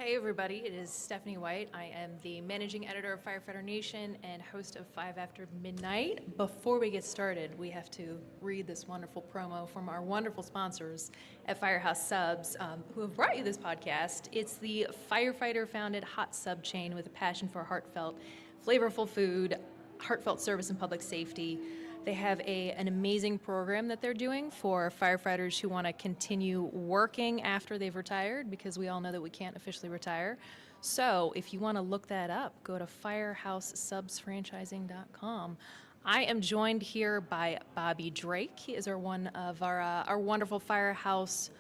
Hey everybody, it is Stephanie White. I am the managing editor of Firefighter Nation and host of 5 After Midnight. Before we get started, we have to read this wonderful promo from our wonderful sponsors at Firehouse Subs, who have brought you this podcast. It's the firefighter-founded hot sub chain with a passion for heartfelt, flavorful food, heartfelt service and public safety. They have an amazing program that they're doing for firefighters who want to continue working after they've retired, because we all know that we can't officially retire. So if you want to look that up, go to firehousesubsfranchising.com. I am joined here by Bobby Drake. He is one of our wonderful firefighter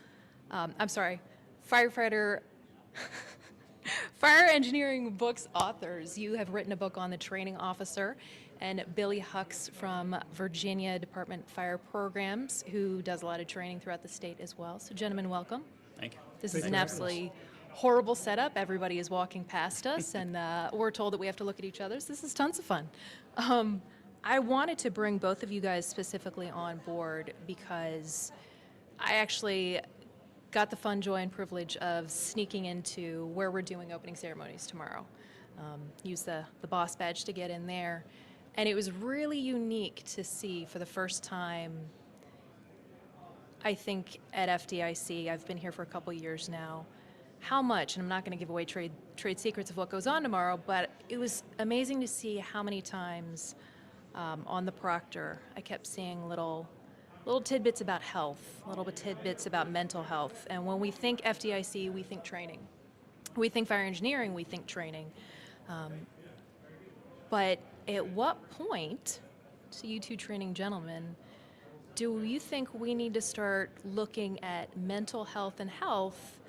Fire Engineering Books authors. You have written a book on the training officer, and Billy Hux from Virginia Department of Fire Programs, who does a lot of training throughout the state as well. So, gentlemen, welcome. Thank you. This is an absolutely horrible setup. Everybody is walking past us, and we're told that we have to look at each other. So this is tons of fun. I wanted to bring both of you guys specifically on board because I actually got the fun, joy, and privilege of sneaking into where we're doing opening ceremonies tomorrow. Use the boss badge to get in there. And it was really unique to see for the first time, I think, at FDIC, I've been here for a couple years now, how much, and I'm not going to give away trade secrets of what goes on tomorrow, but it was amazing to see how many times on the proctor I kept seeing little tidbits about health, little tidbits about mental health. And when we think FDIC, we think training. We think fire engineering, we think training. But at what point, to you two training gentlemen, do you think we need to start looking at mental health and health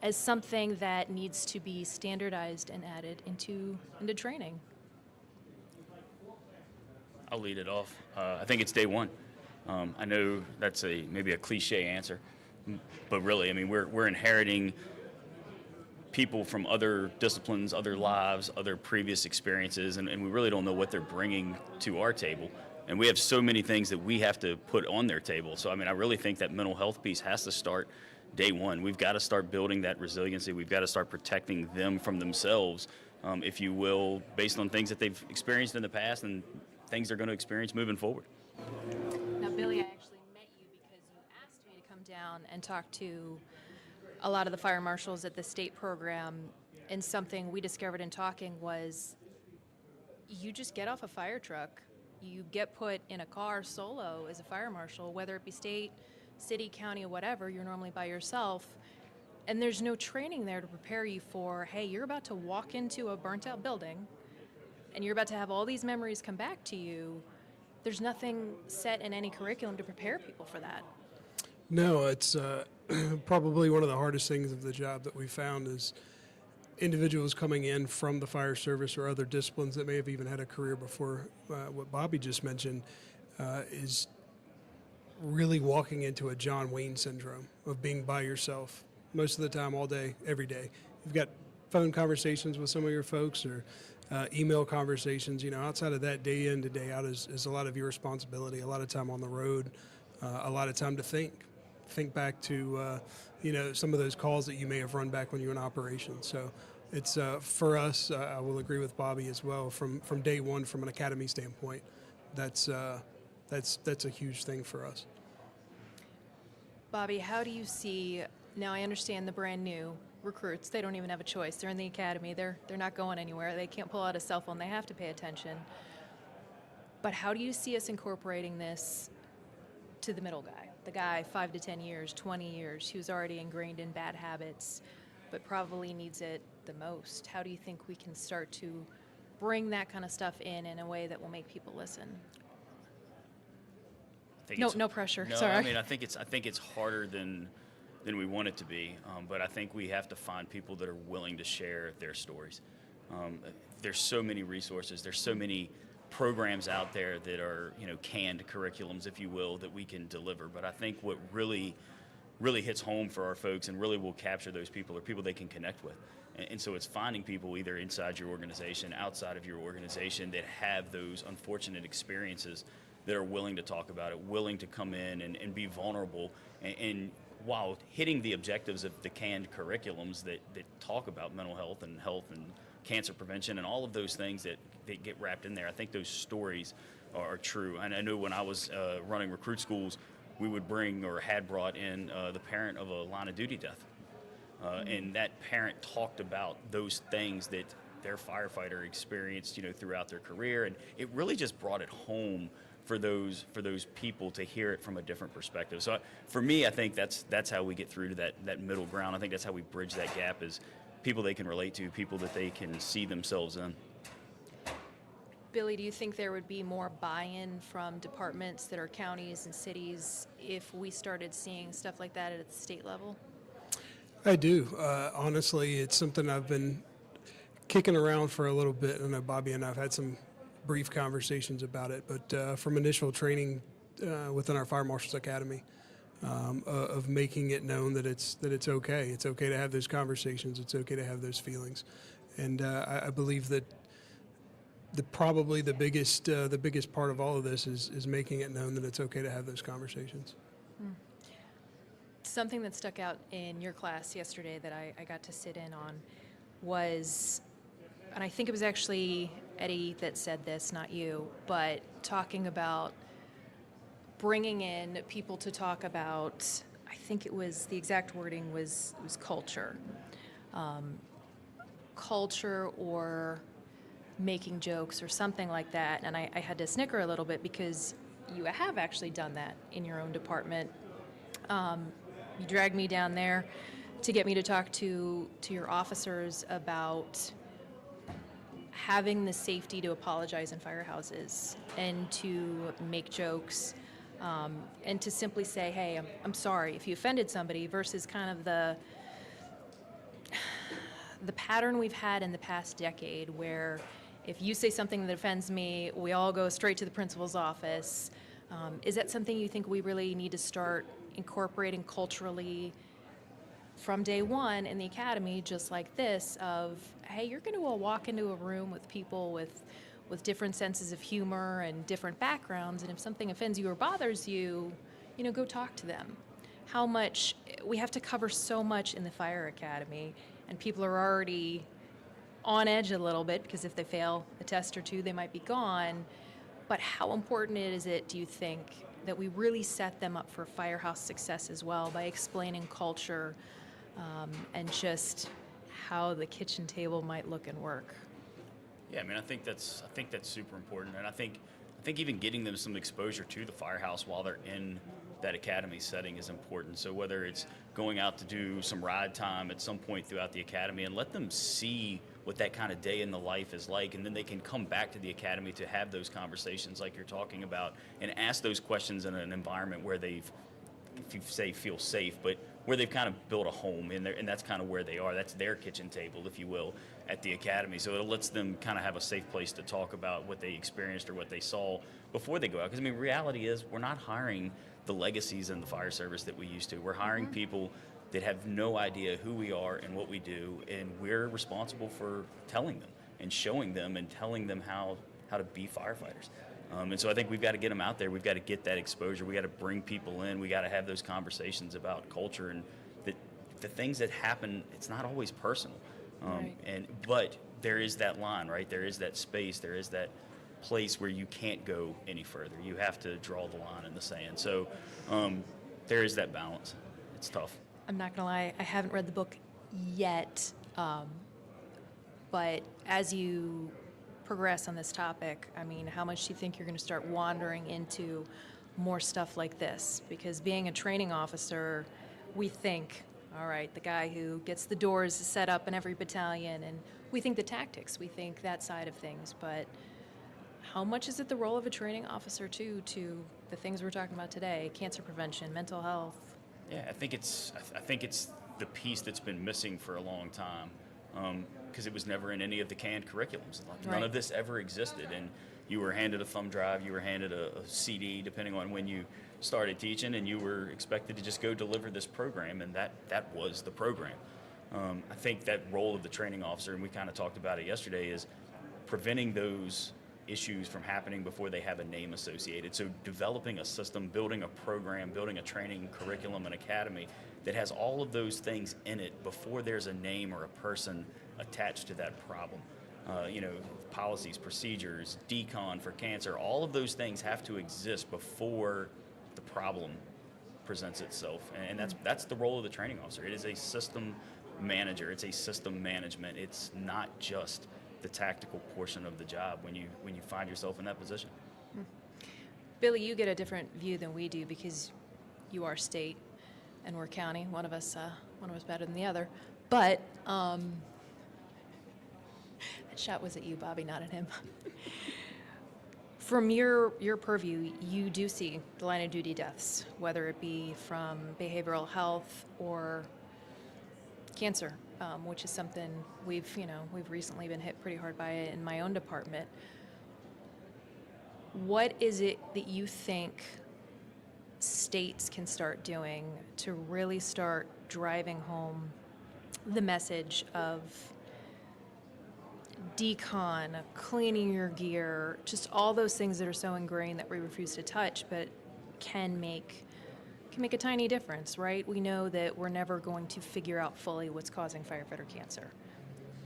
as something that needs to be standardized and added into training? I'll lead it off. I think it's day one. I know that's maybe a cliche answer, but really, I mean, we're inheriting people from other disciplines, other lives, other previous experiences, and we really don't know what they're bringing to our table. And we have so many things that we have to put on their table. So, I mean, I really think that mental health piece has to start day one. We've got to start building that resiliency. We've got to start protecting them from themselves, if you will, based on things that they've experienced in the past and things they're going to experience moving forward. Now, Billy, I actually met you because you asked me to come down and talk to a lot of the fire marshals at the state program, and something we discovered in talking was you just get off a fire truck, you get put in a car solo as a fire marshal, whether it be state, city, county, or whatever, you're normally by yourself, and there's no training there to prepare you for, hey, you're about to walk into a burnt out building and you're about to have all these memories come back to you. There's nothing set in any curriculum to prepare people for that. No, it's probably one of the hardest things of the job that we found is individuals coming in from the fire service or other disciplines that may have even had a career before what Bobby just mentioned is really walking into a John Wayne syndrome of being by yourself most of the time, all day, every day. You've got phone conversations with some of your folks or email conversations. You know, outside of that, day in to day out is a lot of your responsibility, a lot of time on the road, a lot of time to think back to, some of those calls that you may have run back when you were in operation. So it's for us, I will agree with Bobby as well, from day one, from an academy standpoint, that's a huge thing for us. Bobby, how do you see, now I understand the brand new recruits, they don't even have a choice. They're in the academy, they're not going anywhere. They can't pull out a cell phone, they have to pay attention. But how do you see us incorporating this to the middle guy? The guy 5 to 10 years, 20 years, who's already ingrained in bad habits, but probably needs it the most. How do you think we can start to bring that kind of stuff in a way that will make people listen? No pressure. No, sorry. I mean, I think it's harder than we want it to be, but I think we have to find people that are willing to share their stories. There's so many resources. There's so many programs out there that are, canned curriculums, if you will, that we can deliver. But I think what really hits home for our folks and really will capture those people are people they can connect with. And so it's finding people either inside your organization, outside of your organization, that have those unfortunate experiences, that are willing to talk about it, willing to come in and be vulnerable and while hitting the objectives of the canned curriculums that talk about mental health and cancer prevention and all of those things that get wrapped in there. I think those stories are true. And I know when I was running recruit schools, we would bring or had brought in the parent of a line of duty death. And that parent talked about those things that their firefighter experienced, throughout their career. And it really just brought it home for those people to hear it from a different perspective. So for me, I think that's how we get through to that middle ground. I think that's how we bridge that gap, is people they can relate to, people that they can see themselves in. Billy, do you think there would be more buy-in from departments that are counties and cities if we started seeing stuff like that at the state level? I do. Honestly, it's something I've been kicking around for a little bit. I know Bobby and I have had some brief conversations about it, but from initial training within our Fire Marshals Academy, of making it known that it's okay. It's okay to have those conversations. It's okay to have those feelings, and I believe that probably the biggest part of all of this is making it known that it's okay to have those conversations. Something that stuck out in your class yesterday that I got to sit in on was, and I think it was actually Eddie that said this, not you, but talking about bringing in people to talk about, I think it was, the exact wording was culture. Culture or making jokes or something like that. And I had to snicker a little bit because you have actually done that in your own department. You dragged me down there to get me to talk to your officers about having the safety to apologize in firehouses and to make jokes, and to simply say, hey, I'm sorry if you offended somebody, versus kind of the pattern we've had in the past decade where if you say something that offends me, we all go straight to the principal's office. Is that something you think we really need to start incorporating culturally from day one in the academy, just like this, of, hey, you're going to walk into a room with people with different senses of humor and different backgrounds, and if something offends you or bothers you, go talk to them. How much, we have to cover so much in the fire academy, and people are already on edge a little bit because if they fail a test or two, they might be gone. But how important is it, do you think, that we really set them up for firehouse success as well by explaining culture, and just how the kitchen table might look and work? Yeah, I mean, I think that's super important, and I think even getting them some exposure to the firehouse while they're in that academy setting is important. So whether it's going out to do some ride time at some point throughout the academy, and let them see what that kind of day in the life is like, and then they can come back to the academy to have those conversations like you're talking about, and ask those questions in an environment where they've, if you say feel safe, but where they've kind of built a home, and that's kind of where they are. That's their kitchen table, if you will, at the academy. So it lets them kind of have a safe place to talk about what they experienced or what they saw before they go out. Because, I mean, reality is we're not hiring the legacies in the fire service that we used to. We're hiring people that have no idea who we are and what we do, and we're responsible for telling them and showing them and telling them how to be firefighters. And so I think we've got to get them out there. We've got to get that exposure. We got to bring people in. We got to have those conversations about culture and the things that happen. It's not always personal, Right. but there is that line, right? There is that space. There is that place where you can't go any further. You have to draw the line in the sand. So there is that balance. It's tough. I'm not gonna lie, I haven't read the book yet, but as you progress on this topic, I mean, how much do you think you're gonna start wandering into more stuff like this? Because being a training officer, we think, all right, the guy who gets the doors set up in every battalion, and we think the tactics, we think that side of things, but how much is it the role of a training officer too, to the things we're talking about today, cancer prevention, mental health? Yeah, I think it's the piece that's been missing for a long time, because it was never in any of the canned curriculums. None Right. of this ever existed, and you were handed a thumb drive, you were handed a CD, depending on when you started teaching, and you were expected to just go deliver this program, and that was the program. I think that role of the training officer, and we kind of talked about it yesterday, is preventing those issues from happening before they have a name associated. So developing a system, building a program, building a training curriculum and academy that has all of those things in it before there's a name or a person attached to that problem. Policies, procedures, decon for cancer, all of those things have to exist before the problem presents itself. And that's the role of the training officer. It is a system manager. It's a system management. It's not just the tactical portion of the job when you find yourself in that position. Billy, you get a different view than we do because you are state and we're county. One of us better than the other. But that shot was at you, Bobby, not at him. From your purview, you do see the line of duty deaths, whether it be from behavioral health or cancer, which is something we've recently been hit pretty hard by in my own department. What is it that you think states can start doing to really start driving home the message of decon, cleaning your gear, just all those things that are so ingrained that we refuse to touch, but can make a tiny difference, right? We know that we're never going to figure out fully what's causing firefighter cancer.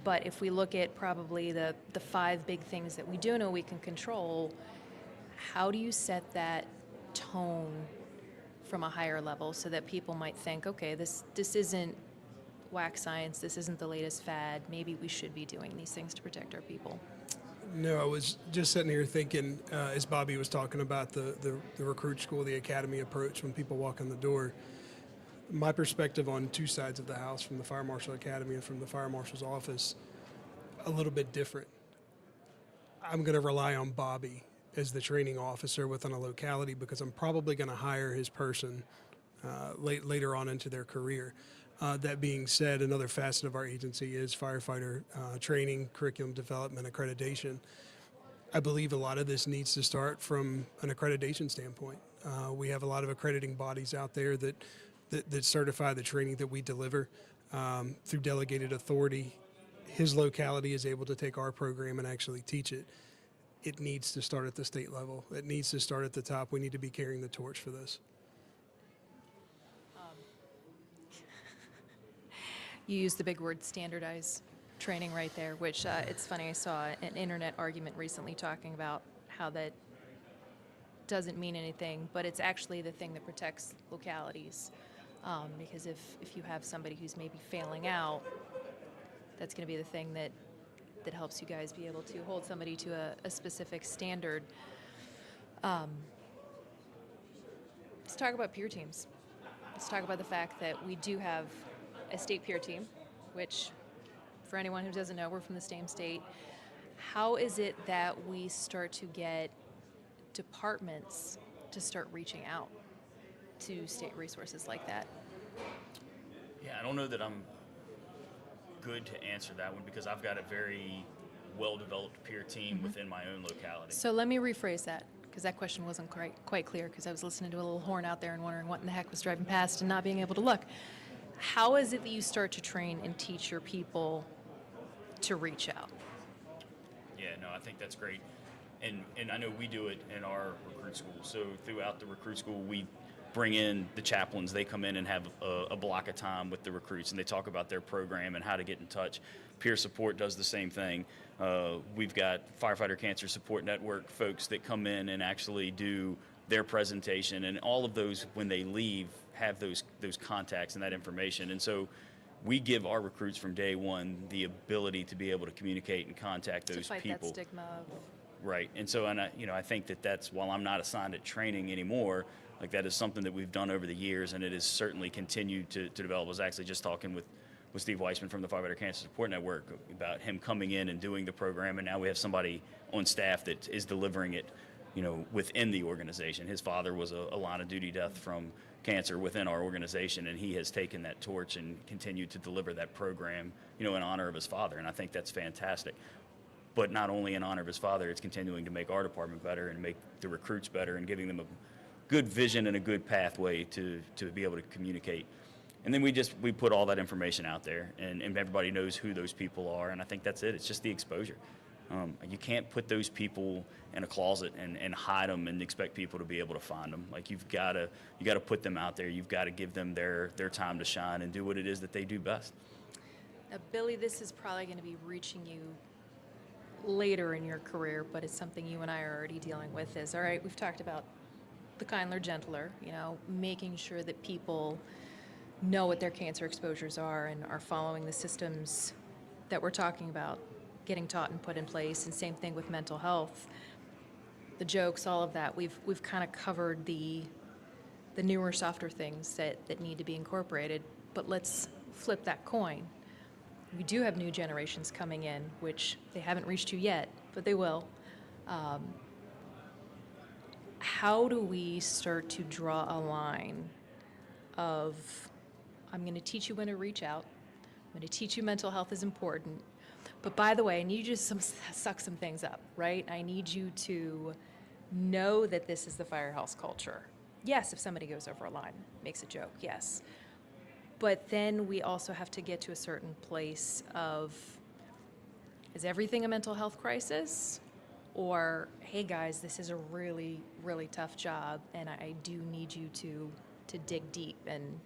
But if we look at probably the 5 big things that we do know we can control, how do you set that tone from a higher level so that people might think, okay, this isn't whack science, this isn't the latest fad, maybe we should be doing these things to protect our people? No, I was just sitting here thinking, as Bobby was talking about the recruit school, the academy approach when people walk in the door, my perspective on 2 sides of the house, from the Fire Marshal Academy and from the Fire Marshal's office, a little bit different. I'm going to rely on Bobby as the training officer within a locality because I'm probably going to hire his person later on into their career. That being said, another facet of our agency is firefighter training, curriculum development, accreditation. I believe a lot of this needs to start from an accreditation standpoint. We have a lot of accrediting bodies out there that certify the training that we deliver through delegated authority. His locality is able to take our program and actually teach it. It needs to start at the state level. It needs to start at the top. We need to be carrying the torch for this. You used the big word standardize training right there, which it's funny, I saw an internet argument recently talking about how that doesn't mean anything, but it's actually the thing that protects localities. Because if you have somebody who's maybe failing out, that's going to be the thing that helps you guys be able to hold somebody to a specific standard. Let's talk about peer teams. Let's talk about the fact that we do have a state peer team, which, for anyone who doesn't know, we're from the same state. How is it that we start to get departments to start reaching out to state resources like that? Yeah, I don't know that I'm good to answer that one because I've got a very well-developed peer team within my own locality. So let me rephrase that, because that question wasn't quite clear, because I was listening to a little horn out there and wondering what in the heck was driving past and not being able to look. How is it that you start to train and teach your people to reach out? Yeah, no, I think that's great. And I know we do it in our recruit school. So throughout the recruit school, we bring in the chaplains. They come in and have a block of time with the recruits, and they talk about their program and how to get in touch. Peer support does the same thing. We've got Firefighter Cancer Support Network folks that come in and actually do their presentation, and all of those, when they leave, have those contacts and that information. And so we give our recruits from day one the ability to be able to communicate and contact those to fight people. That stigma of... Right, and so, I think that's, while I'm not assigned at training anymore, like that is something that we've done over the years, and it has certainly continued to develop. I was actually just talking with Steve Weissman from the Firefighter Cancer Support Network about him coming in and doing the program, and now we have somebody on staff that is delivering it, within the organization. His father was a line of duty death from cancer within our organization, and he has taken that torch and continued to deliver that program, in honor of his father, and I think that's fantastic. But not only in honor of his father, it's continuing to make our department better and make the recruits better and giving them a good vision and a good pathway to be able to communicate. And then we put all that information out there, and everybody knows who those people are, and I think that's it. It's just the exposure. You can't put those people in a closet and hide them and expect people to be able to find them. Like you got to put them out there. You've got to give them their time to shine and do what it is that they do best. Now, Billy, this is probably going to be reaching you later in your career, but it's something you and I are already dealing with. Is all right. We've talked about the kindler, gentler. Making sure that people know what their cancer exposures are and are following the systems that we're talking about getting taught and put in place. And same thing with mental health. The jokes, all of that. We've kind of covered the newer, softer things that need to be incorporated. But let's flip that coin. We do have new generations coming in, which they haven't reached you yet, but they will. How do we start to draw a line of, I'm going to teach you when to reach out. I'm going to teach you mental health is important. But by the way, I need you to suck some things up, right? I need you to know that this is the firehouse culture. Yes, if somebody goes over a line, makes a joke, yes. But then we also have to get to a certain place of, is everything a mental health crisis? Or, hey guys, this is a really, really tough job, and I do need you to dig deep. And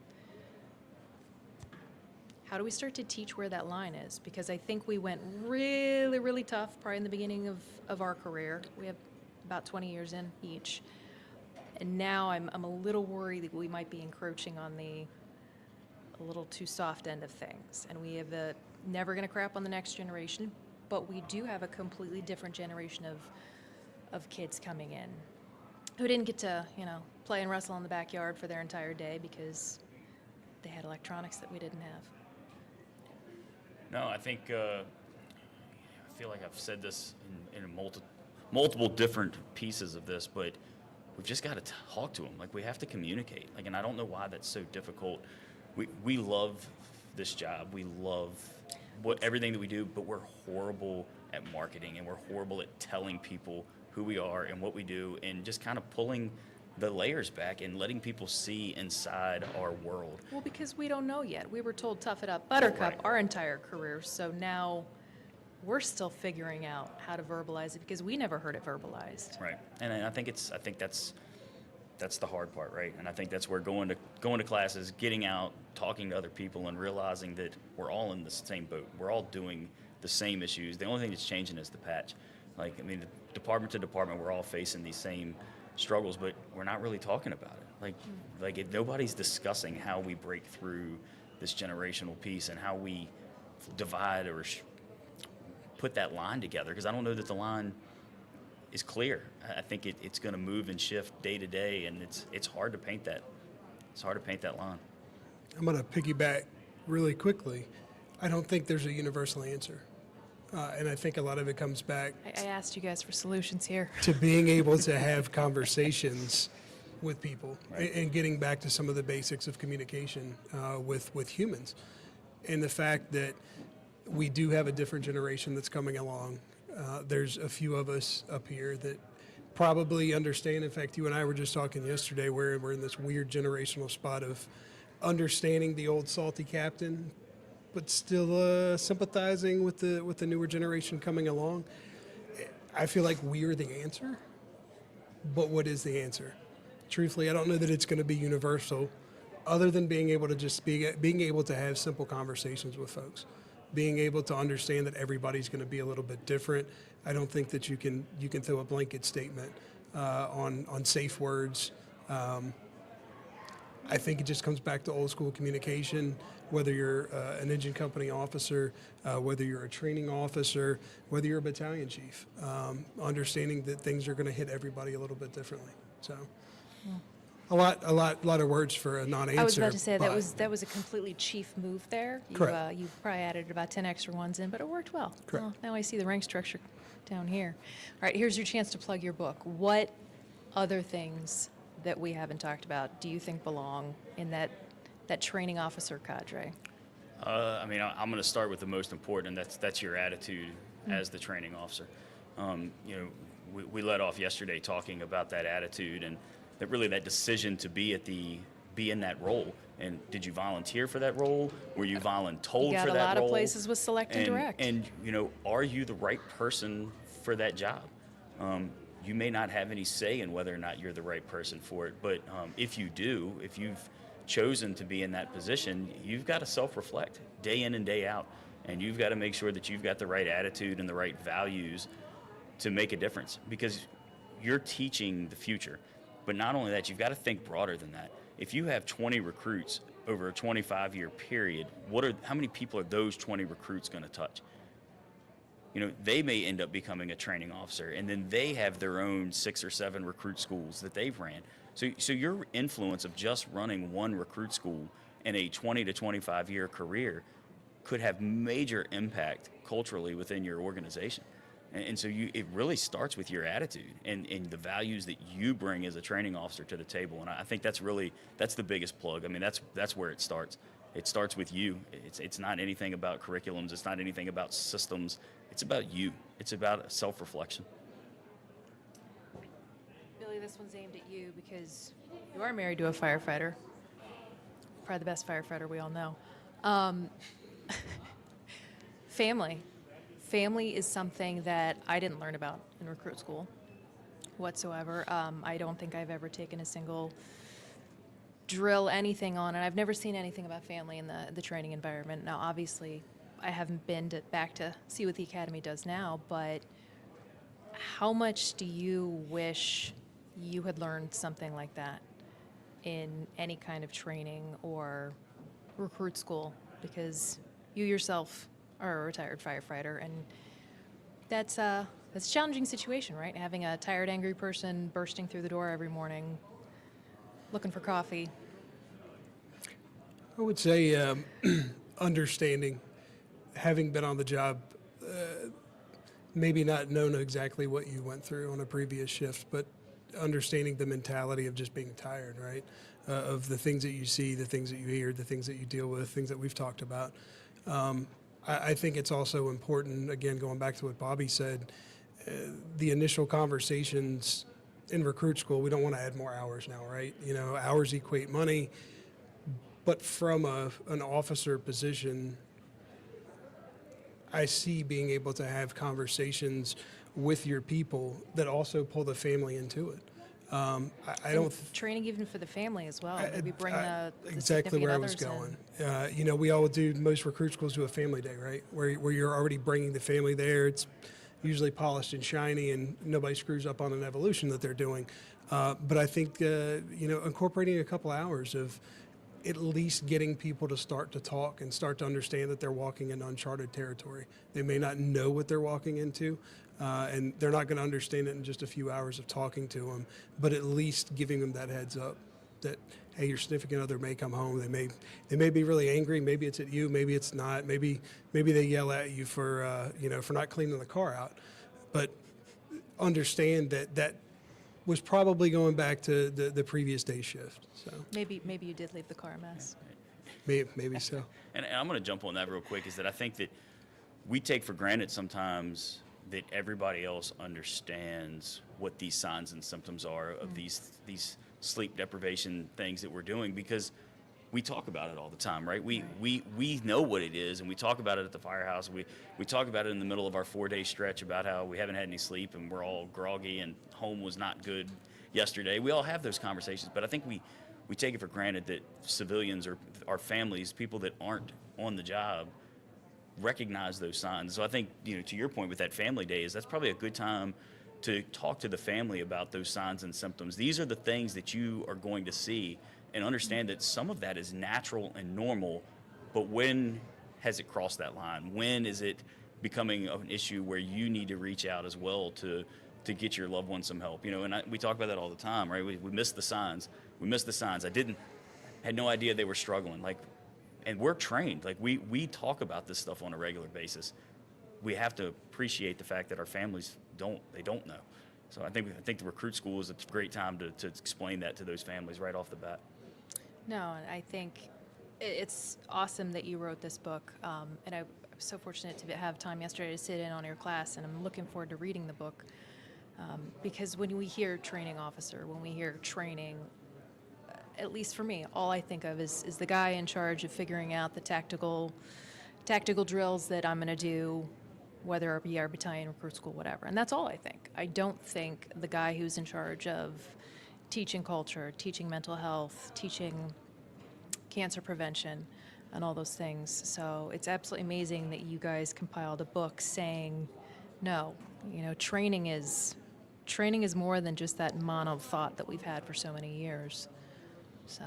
how do we start to teach where that line is? Because I think we went really, really tough probably in the beginning of our career. We have about 20 years in each. And now I'm a little worried that we might be encroaching on a little too soft end of things. And we have never going to crap on the next generation, but we do have a completely different generation of kids coming in who didn't get to, play and wrestle in the backyard for their entire day because they had electronics that we didn't have. No, I think I feel like I've said this in multiple different pieces of this, but we've just got to talk to them. Like we have to communicate. Like, and I don't know why that's so difficult. We love this job. We love everything that we do, but we're horrible at marketing and we're horrible at telling people who we are and what we do and just kind of pulling the layers back and letting people see inside our world. Well, because we don't know yet. We were told tough it up, buttercup, Right. our entire career. So now we're still figuring out how to verbalize it because we never heard it verbalized. Right. And I think that's the hard part, right? And I think that's where going to classes, getting out, talking to other people, and realizing that we're all in the same boat. We're all doing the same issues. The only thing that's changing is the patch. Department to department, we're all facing these same struggles, but we're not really talking about it. Like if nobody's discussing how we break through this generational piece and how we divide or put that line together, because I don't know that the line is clear. I think it's going to move and shift day to day, and it's hard to paint that. It's hard to paint that line. I'm going to piggyback really quickly. I don't think there's a universal answer. And I think a lot of it comes back I asked you guys for solutions here. to being able to have conversations with people Right. and getting back to some of the basics of communication with humans. And the fact that we do have a different generation that's coming along. There's a few of us up here that probably understand. In fact, you and I were just talking yesterday where we're in this weird generational spot of understanding the old salty captain, but still sympathizing with the newer generation coming along. I feel like we're the answer, but what is the answer? Truthfully, I don't know that it's going to be universal, other than being able to being able to have simple conversations with folks, being able to understand that everybody's going to be a little bit different. I don't think that you can throw a blanket statement on safe words. I think it just comes back to old school communication, whether you're an engine company officer, whether you're a training officer, whether you're a battalion chief, understanding that things are going to hit everybody a little bit differently. So a lot of words for a non-answer. I was about to say but that was a completely chief move there. Correct. You probably added about 10 extra ones in, but it worked well. Correct. Well, now I see the rank structure down here. All right, here's your chance to plug your book. What other things that we haven't talked about do you think belong in that training officer cadre? I'm going to start with the most important, and that's your attitude as the training officer. We let off yesterday talking about that attitude and that decision to be be in that role. And did you volunteer for that role? Were you voluntold You got for a that lot role? of places with select and direct. And are you the right person for that job? You may not have any say in whether or not you're the right person for it, but if you do, if you've chosen to be in that position, you've got to self-reflect day in and day out, and you've got to make sure that you've got the right attitude and the right values to make a difference, because you're teaching the future. But not only that, you've got to think broader than that. If you have 20 recruits over a 25-year period, how many people are those 20 recruits going to touch? They may end up becoming a training officer, and then they have their own 6 or 7 recruit schools that they've ran. So your influence of just running one recruit school in a 20 to 25-year career could have major impact culturally within your organization. And so it really starts with your attitude and the values that you bring as a training officer to the table. And I think that's the biggest plug. I mean, that's where it starts. It starts with you. It's not anything about curriculums. It's not anything about systems. It's about you. It's about self-reflection. Billy, this one's aimed at you because you are married to a firefighter. Probably the best firefighter we all know. Family. Family is something that I didn't learn about in recruit school whatsoever. I don't think I've ever taken a single drill, anything on it. I've never seen anything about family in the training environment. Now, obviously, I haven't been back to see what the academy does now, but how much do you wish you had learned something like that in any kind of training or recruit school? Because you yourself are a retired firefighter, and that's a challenging situation, right? Having a tired, angry person bursting through the door every morning, looking for coffee. I would say understanding, having been on the job, maybe not known exactly what you went through on a previous shift, but understanding the mentality of just being tired, right? Of the things that you see, the things that you hear, the things that you deal with, things that we've talked about. I think it's also important, again, going back to what Bobby said, the initial conversations in recruit school, we don't want to add more hours now, right? Hours equate money, but from an officer position, I see being able to have conversations with your people that also pull the family into it. I don't training even for the family as well. Maybe bring the exactly where I was significant going. others in. We all do. Most recruit schools do a family day, right? Where you're already bringing the family there. It's usually polished and shiny, and nobody screws up on an evolution that they're doing. But I think incorporating a couple hours of at least getting people to start to talk and start to understand that they're walking in uncharted territory. They may not know what they're walking into, and they're not going to understand it in just a few hours of talking to them, but at least giving them that heads up that, hey, your significant other may come home. They may be really angry. Maybe it's at you. Maybe it's not. Maybe they yell at you for not cleaning the car out. But understand that was probably going back to the previous day shift. So Maybe you did leave the car a mess. maybe so. And I'm going to jump on that real quick, is that I think that we take for granted sometimes that everybody else understands what these signs and symptoms are of these sleep deprivation things that we're doing, because we talk about it all the time, right? We know what it is, and we talk about it at the firehouse. We talk about it in the middle of our 4-day stretch about how we haven't had any sleep and we're all groggy and home was not good yesterday. We all have those conversations, but I think we take it for granted that civilians or our families, people that aren't on the job, recognize those signs. So I think, to your point with that family day, that's probably a good time to talk to the family about those signs and symptoms. These are the things that you are going to see, and understand that some of that is natural and normal, but when has it crossed that line? When is it becoming an issue where you need to reach out as well to get your loved one some help? And we talk about that all the time, right? We miss the signs. We miss the signs. Had no idea they were struggling. And we're trained. We talk about this stuff on a regular basis. We have to appreciate the fact that our families don't know. So I think the recruit school is a great time to explain that to those families right off the bat. No, and I think it's awesome that you wrote this book, and I was so fortunate to have time yesterday to sit in on your class, and I'm looking forward to reading the book, because when we hear training officer, when we hear training, at least for me, all I think of is the guy in charge of figuring out the tactical drills that I'm going to do, whether it be our battalion, recruit school, whatever. And that's all I think. I don't think the guy who's in charge of teaching culture, teaching mental health, teaching cancer prevention, and all those things. So it's absolutely amazing that you guys compiled a book saying, no, training is more than just that mono thought that we've had for so many years. So.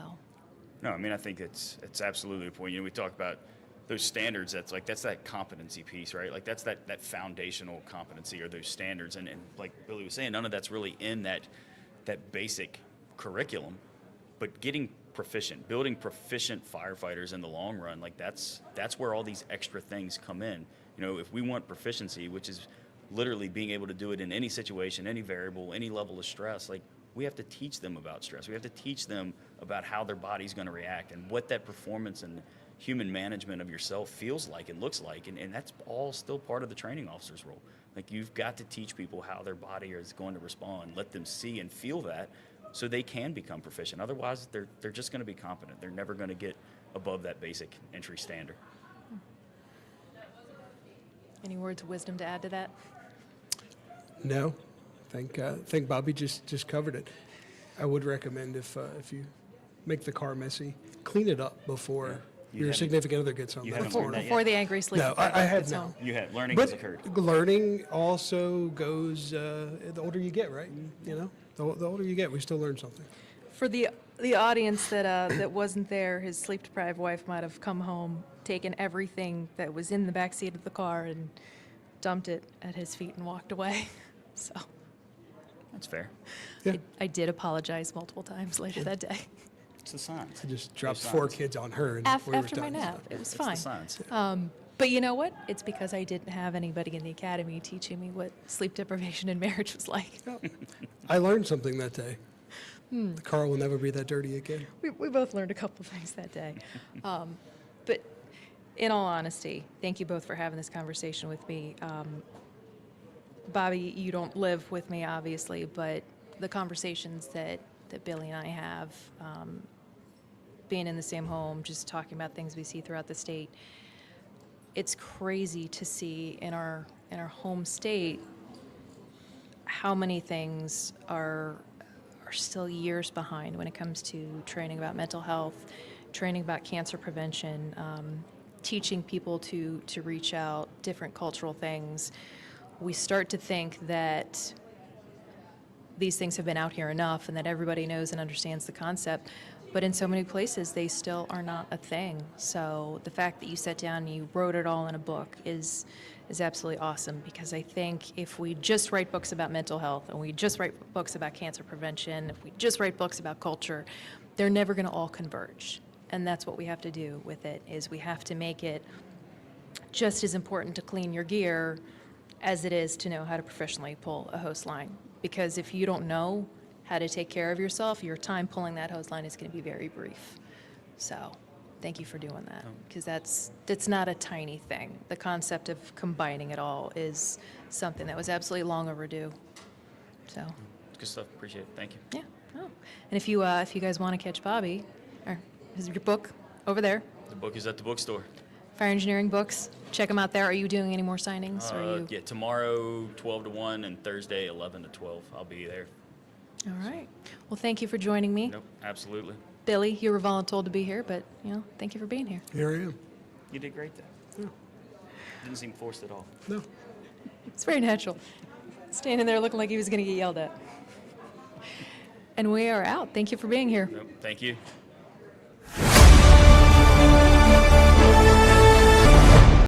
No, I mean, I think it's absolutely a point. We talk about those standards. That's that competency piece, right? Like that's that foundational competency or those standards. And like Billy was saying, none of that's really in that basic curriculum, but getting proficient, building proficient firefighters in the long run, like that's where all these extra things come in. If we want proficiency, which is literally being able to do it in any situation, any variable, any level of stress, like we have to teach them about stress. We have to teach them about how their body's going to react and what that performance and human management of yourself feels like and looks like. And that's all still part of the training officer's role. Like you've got to teach people how their body is going to respond, let them see and feel that so they can become proficient. Otherwise, they're just going to be competent. They're never going to get above that basic entry standard. Any words of wisdom to add to that? No, I think Bobby just covered it. I would recommend if you make the car messy, clean it up before your significant other gets home. You haven't Before, learned that before yet? the angry sleep. No, I have gets not. home. You had learning But has occurred. learning also goes the older you get, right? The older you get, we still learn something. For the audience that wasn't there, his sleep-deprived wife might have come home, taken everything that was in the back seat of the car and dumped it at his feet and walked away. So That's fair. Yeah. I did apologize multiple times later that day. It's the signs. I just dropped Those 4 signs. kids on her and After we were my done. nap, it was It's fine. the signs. But you know what? It's because I didn't have anybody in the academy teaching me what sleep deprivation in marriage was like. I learned something that day. The car will never be that dirty again. We both learned a couple things that day. But in all honesty, thank you both for having this conversation with me. Bobby, you don't live with me, obviously, but the conversations that Billy and I have, being in the same home, just talking about things we see throughout the state, it's crazy to see in our home state how many things are still years behind when it comes to training about mental health, training about cancer prevention, teaching people to reach out, different cultural things. We start to think that these things have been out here enough and that everybody knows and understands the concept, but in so many places they still are not a thing. So the fact that you sat down and you wrote it all in a book is absolutely awesome, because I think if we just write books about mental health and we just write books about cancer prevention, if we just write books about culture, they're never going to all converge. And that's what we have to do with it, is we have to make it just as important to clean your gear as it is to know how to professionally pull a hose line. Because if you don't know how to take care of yourself, your time pulling that hose line is going to be very brief. So thank you for doing that, because that's not a tiny thing. The concept of combining it all is something that was absolutely long overdue. So Good stuff. Appreciate it. Thank you. yeah. Oh. And if you guys want to catch Bobby, or his your book over there, The book is at the bookstore. Fire Engineering Books, check them out there. Are you doing any more signings? Or are you? Yeah, tomorrow 12 to 1 and Thursday 11 to 12. I'll be there. All right. Well, thank you for joining me. Nope, absolutely. Billy, you were voluntold to be here, but, thank you for being here. Here I am. You did great there. Didn't seem forced at all. No. It's very natural. Standing there looking like he was going to get yelled at. And we are out. Thank you for being here. Nope, thank you.